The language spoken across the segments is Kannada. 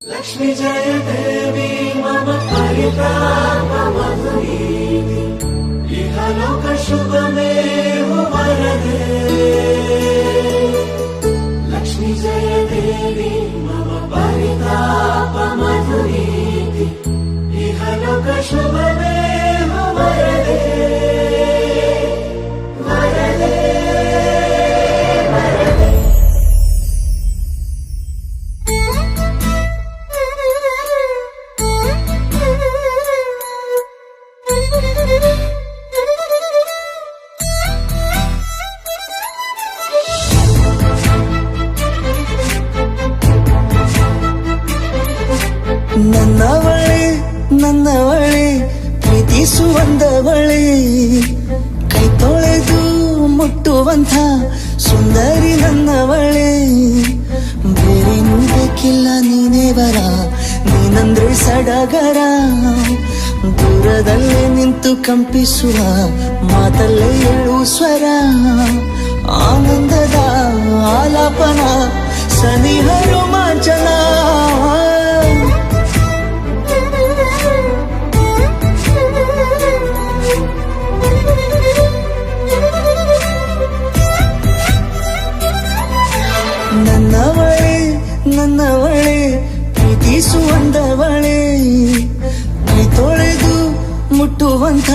लक्ष्मी जय देवी मम परितापमधुरी इहलोक शुभमेव वरदे लक्ष्मी जय देवी मम परितापमधुरी इहलोक शुभमेव वरदे वरदे ನನ್ನವಳೆ ಪ್ರೀತಿಸುವಂದವಳೆ ಕೈ ತೊಳೆದು ಮುಟ್ಟುವಂಥ ಸುಂದರಿ ನನ್ನವಳೆ ಬೇರೇನೂ ಬೇಕಿಲ್ಲ ನೀನೇ ಬರ ನೀನಂದ್ರೆ ಸಡಗರ ದೂರದಲ್ಲೇ ನಿಂತು ಕಂಪಿಸುವ ಮಾತಲ್ಲೇ ಏಳು ಸ್ವರ ಆನಂದದ ಆಲಾಪನ ಸನಿಹ ರೋಮಾಂಚನ ನನ್ನವಳೆ ಪ್ರೀತಿಸುವಂದವಳೆ ಕೈ ತೊಳೆದು ಮುಟ್ಟುವಂಥ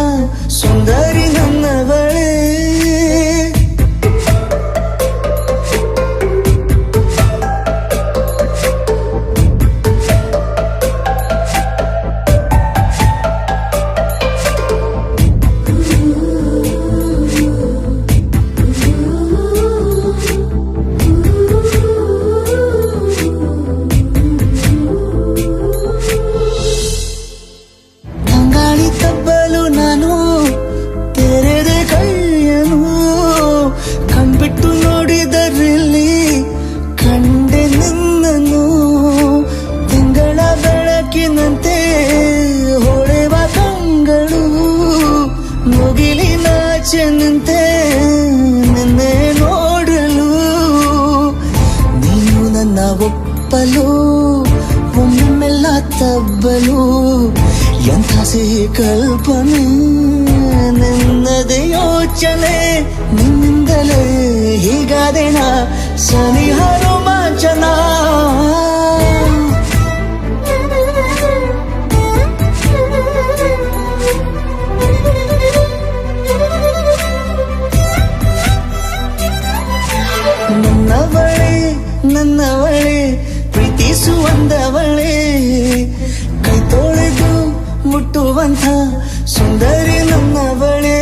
ಸುಂದರಿ ನನ್ನವಳೆ ಮುಗಿಲಿನಾಚೆನಂತೆ ನಿನ್ನೆ ನೋಡಲು ನೀನು ನನ್ನ ಒಪ್ಪಲು ಒಮ್ಮೆಲ್ಲ ತಬ್ಬಲು ಎಂಥ ಸಿಹಿ ಕಲ್ಪನೆ ನಿನ್ನದೇ ಯೋಚನೆ ನಿನ್ನಿಂದಲೇ ಹೀಗಾದೆನ ಸನಿಹ ರೋಮಾಂಚನ ನನ್ನವಳೆ ಪ್ರೀತಿಸುವಂದವಳೆ ಕೈ ತೊಳೆದು ಮುಟ್ಟುವಂಥ ಸುಂದರಿ ನನ್ನವಳೆ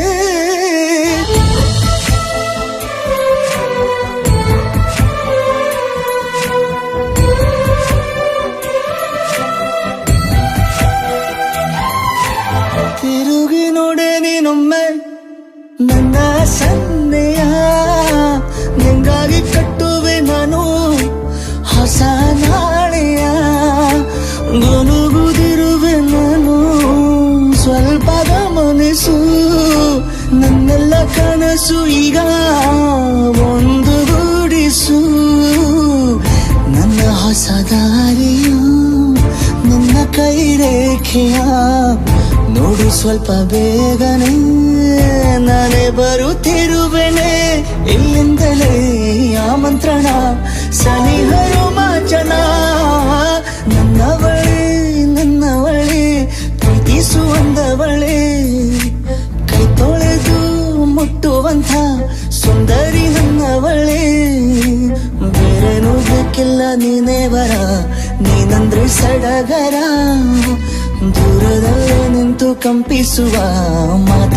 ತಿರುಗಿ ನೋಡೆ ನೀನೊಮ್ಮೆ ನನ್ನ ಸನ್ನೆಯ ನಿಂಗಾಗಿ ಕಟ್ಟುವೆ ನಾನು ಹೊಸ ನಾಳೆಯ ಗುನುಗುದಿರುವೆ ನಾನು ಸ್ವಲ್ಪ ಗಮನಿಸು ನನ್ನೆಲ್ಲ ಕನಸು ಈಗ ಒಂದು ಗೂಡಿಸು ನನ್ನ ಹೊಸ ದಾರಿಯು ನನ್ನ ಕೈ ರೇಖೆಯ ನೋಡು ಸ್ವಲ್ಪ ಬೇಗನೆ ನಾನೇ ಬರುತ್ತಿರುವೆನೆ ಇಲ್ಲಿಂದಲೇ ಆಮಂತ್ರಣ ಸನಿಹ ರೋಮಾಂಚನ ನನ್ನವಳೆ ಪ್ರೀತಿಸುವಂದವಳೆ ಕೈ ತೊಳೆದು ಮುಟ್ಟುವಂಥ ಸುಂದರಿ ನನ್ನವಳೆ ಬೇರೇನೂ ಬೇಕಿಲ್ಲ ನೀನೇ ಬರ ನೀನಂದ್ರೆ ಸಡಗರ ದೂರದಲ್ಲೇ ನಿಂತು ಕಂಪಿಸುವ ಮಾತು